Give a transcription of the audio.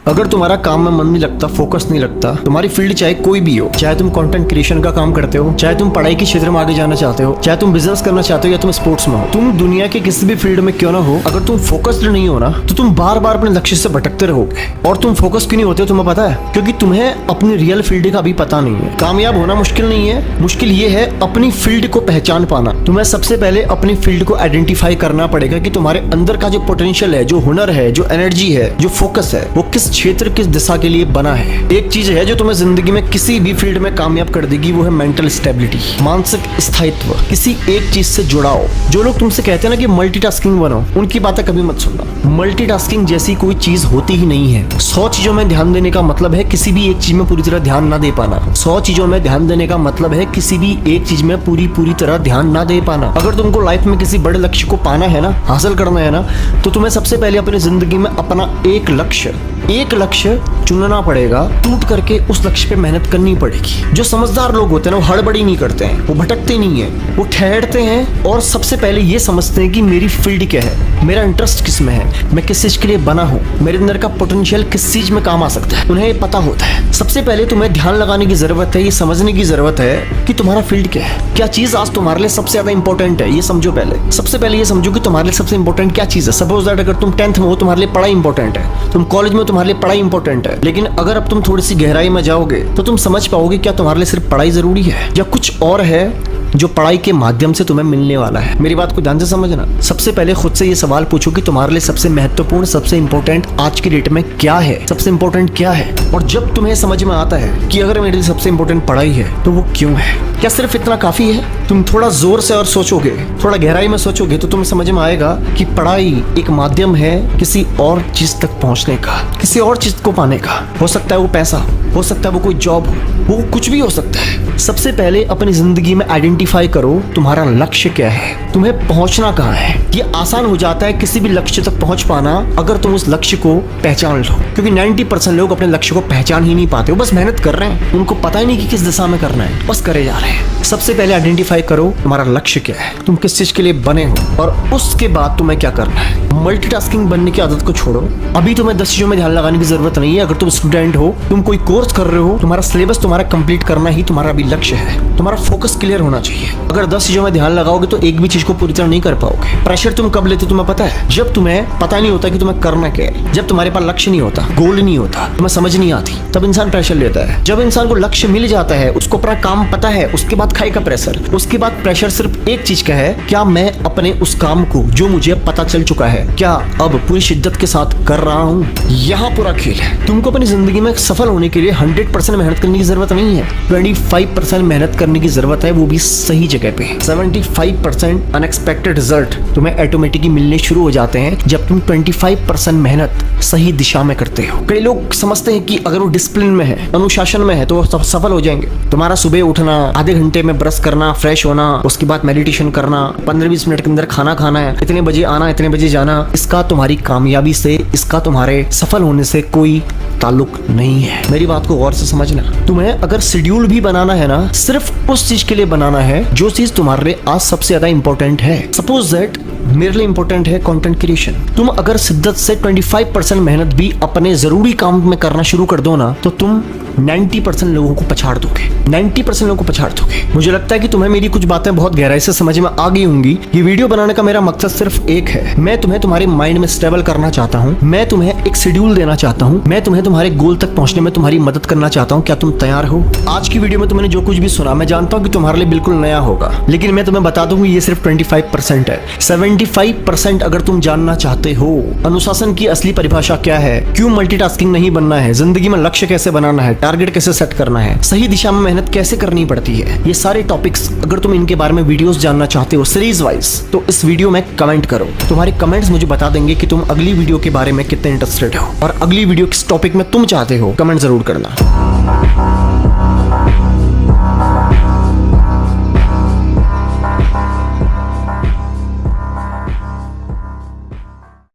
अगर तुम्हारा काम में मन नहीं लगता, फोकस नहीं लगता, तुम्हारी फील्ड चाहे कोई भी हो, चाहे तुम कंटेंट क्रिएशन का काम करते हो, चाहे तुम पढ़ाई के क्षेत्र में आगे जाना चाहते हो, चाहे तुम बिजनेस करना चाहते हो या तुम स्पोर्ट्स में हो, तुम दुनिया के किसी भी फील्ड में क्यों ना हो, अगर तुम फोकस्ड नहीं हो ना तो तुम बार बार अपने लक्ष्य से भटकते रहोगे। और तुम फोकस क्यों नहीं होते तुम्हें पता है? क्योंकि तुम्हें अपनी रियल फील्ड का अभी पता नहीं है। कामयाब होना मुश्किल नहीं है, मुश्किल ये है अपनी फील्ड को पहचान पाना। तुम्हें सबसे पहले अपनी फील्ड को आइडेंटिफाई करना पड़ेगा कि तुम्हारे अंदर का जो पोटेंशियल है, जो हुनर है, जो एनर्जी है, जो फोकस है, वो किस क्षेत्र, किस दिशा के लिए बना है। एक चीज है जो तुम्हें जिंदगी में किसी भी फील्ड में कामयाब कर देगी, वो है मेंटल स्टेबिलिटी, मानसिक स्थायित्व। किसी एक चीज से जुड़ाओ। जो लोग तुमसे कहते हैं ना कि मल्टीटास्किंग बनो, उनकी बातें कभी मत सुनना। मल्टीटास्किंग जैसी कोई चीज होती ही नहीं है। 100 चीजों में ध्यान देने का मतलब है किसी भी एक चीज में पूरी तरह ध्यान ना दे पाना। 100 चीजों में ध्यान देने का मतलब है किसी भी एक चीज में पूरी तरह ध्यान ना दे पाना। अगर तुमको लाइफ में किसी बड़े लक्ष्य को पाना है ना, हासिल करना है ना, तो तुम्हें सबसे पहले अपनी जिंदगी में अपना एक लक्ष्य चुनना पड़ेगा। टूट करके उस लक्ष्य पे मेहनत करनी पड़ेगी। जो समझदार लोग होते हैं ना, वो हड़बड़ी नहीं करते हैं, वो भटकते नहीं है, वो ठहरते हैं और सबसे पहले ये समझते हैं कि मेरी फील्ड क्या है, मेरा इंटरेस्ट किस में है, मैं किस चीज के लिए बना हूँ, मेरे अंदर का पोटेंशियल किस चीज में काम आ सकता है, उन्हें ये पता होता है। सबसे पहले तुम्हें ध्यान लगाने की जरूरत है, ये समझने की जरूरत है कि तुम्हारा फील्ड क्या है, क्या चीज आज तुम्हारे लिए सबसे ज्यादा इंपॉर्टेंट है। ये समझो पहले, सबसे पहले ये समझो कि तुम्हारे लिए सबसे इंपॉर्टेंट क्या चीज है। सपोज दैट अगर तुम 10th में हो, तुम्हारे लिए पढ़ाई इंपॉर्टेंट है, तुम कॉलेज में, तुम्हारे लिए पढ़ाई इंपॉर्टेंट है। लेकिन अगर अब तुम थोड़ी सी गहराई में जाओगे तो तुम समझ पाओगे क्या तुम्हारे लिए सिर्फ पढ़ाई जरूरी है या कुछ और है जो पढ़ाई के माध्यम से तुम्हें मिलने वाला है। मेरी बात को ध्यान से समझना। सबसे पहले खुद से ये सवाल पूछो कि तुम्हारे लिए सबसे महत्वपूर्ण, सबसे इंपॉर्टेंट आज की डेट में क्या है, सबसे इंपॉर्टेंट क्या है। और जब तुम्हें समझ में आता है कि अगर मेरे लिए सबसे इंपॉर्टेंट पढ़ाई है तो वो क्यों है, क्या सिर्फ इतना काफी है? तुम थोड़ा जोर से और सोचोगे, थोड़ा गहराई में सोचोगे तो तुम्हें समझ में आएगा कि पढ़ाई एक माध्यम है किसी और चीज तक पहुंचने का, किसी और चीज को पाने का। हो सकता है वो पैसा, हो सकता है वो कोई जॉब हो, वो कुछ भी हो सकता है। सबसे पहले अपनी जिंदगी में आइडेंटिफाई करो तुम्हारा लक्ष्य क्या है, तुम्हें पहुंचना कहाँ है। ये आसान हो जाता है किसी भी लक्ष्य तक पहुंच पाना अगर तुम उस लक्ष्य को पहचान लो। क्योंकि 90% लोग अपने लक्ष्य को पहचान ही नहीं पाते, वो बस मेहनत कर रहे हैं, उनको पता ही नहीं कि किस दिशा में करना है, बस करे जा रहे हैं। सबसे पहले आइडेंटिफाई करो तुम्हारा लक्ष्य क्या है, तुम किस चीज के लिए बने हो, और उसके बाद तुम्हें क्या करना है। मल्टीटास्किंग बनने की आदत को छोड़ो। अभी तुम्हें 10 चीजों में ध्यान लगाने की जरूरत नहीं है। अगर तुम स्टूडेंट हो, तुम कोई कोर्स कर रहे हो, तुम्हारा सिलेबस तुम्हारा कंप्लीट करना ही तुम्हारा अभी लक्ष्य है। तुम्हारा फोकस क्लियर होना चाहिए। अगर 10 चीजों में ध्यान लगाओगे तो एक भी चीज को पूरी तरह नहीं कर पाओगे। प्रेशर तुम कब लेते तुम्हें पता है? जब तुम्हें पता नहीं होता कि तुम्हें करना क्या है, जब तुम्हारे पास लक्ष्य नहीं होता, गोल नहीं होता, तुम्हें समझ नहीं आती, तब इंसान प्रेशर लेता है। जब इंसान को लक्ष्य मिल जाता है, उसको अपना काम पता है, उसके बाद खाएगा प्रेशर। उसके बाद प्रेशर सिर्फ एक चीज का है, क्या मैं अपने उस काम को जो मुझे पता चल चुका है, क्या अब पूरी शिद्दत के साथ कर रहा हूँ। यहाँ पूरा खेल है। तुमको अपनी जिंदगी में सफल होने के लिए 100% मेहनत करने की जरूरत नहीं है, 25% मेहनत करने की जरूरत है, वो भी सही जगह पे। 75% अनएक्सपेक्टेड रिजल्ट तुम्हें ऑटोमेटिकली मिलने शुरू हो जाते हैं जब तुम 25% मेहनत सही दिशा में करते हो। कई लोग समझते हैं कि अगर वो डिसिप्लिन में है, अनुशासन में है, तो वो सफल हो जाएंगे। तुम्हारा सुबह उठना, आधे घंटे में ब्रश करना, फ्रेश होना, उसके बाद मेडिटेशन करना, 15-20 मिनट के अंदर खाना खाना है, इतने बजे आना, इतने बजे जाना, इसका तुम्हारी कामयाबी से, इसका तुम्हारे सफल होने से कोई ताल्लुक नहीं है। मेरी बात को गौर से समझना। तुम्हें अगर शेड्यूल भी बनाना है ना, सिर्फ उस चीज के लिए बनाना है जो चीज तुम्हारे लिए आज सबसे ज्यादा इंपॉर्टेंट है। सपोज दैट मेरे लिए इंपॉर्टेंट है कंटेंट क्रिएशन। तुम अगर शिद्दत से 25% मेहनत भी अपने जरूरी काम में करना शुरू कर दो ना, तो तुम 90% लोगों को पछाड़ दोगे। 90% लोगों को पछाड़ दोगे। मुझे लगता है कि तुम्हें मेरी कुछ बातें बहुत गहराई से समझ में आ गई होंगी। ये वीडियो बनाने का मेरा मकसद सिर्फ एक है, मैं तुम्हें तुम्हारे माइंड में स्टेबल करना चाहता हूँ, मैं तुम्हें एक शेड्यूल देना चाहता हूँ, मैं तुम्हें तुम्हारे गोल तक पहुंचने में तुम्हारी मदद करना चाहता हूँ। क्या तुम तैयार हो? आज की वीडियो में तुमने जो कुछ भी सुना, मैं जानता हूँ कि तुम्हारे लिए बिल्कुल नया होगा, लेकिन मैं तुम्हें बता दूं ये सिर्फ 25% है। 75% अगर तुम जानना चाहते हो अनुशासन की असली परिभाषा क्या है, क्यों मल्टीटास्किंग नहीं बनना है, जिंदगी में लक्ष्य कैसे बनाना है, टारगेट कैसे सेट करना है, सही दिशा में मेहनत कैसे करनी पड़ती है, ये सारे टॉपिक्स अगर तुम इनके बारे में वीडियोस जानना चाहते हो सीरीज वाइज, तो इस वीडियो में कमेंट करो। तुम्हारे कमेंट्स मुझे बता देंगे कि तुम अगली वीडियो के बारे में कितने इंटरेस्टेड हो और अगली वीडियो किस टॉपिक में तुम चाहते हो। कमेंट जरूर करना।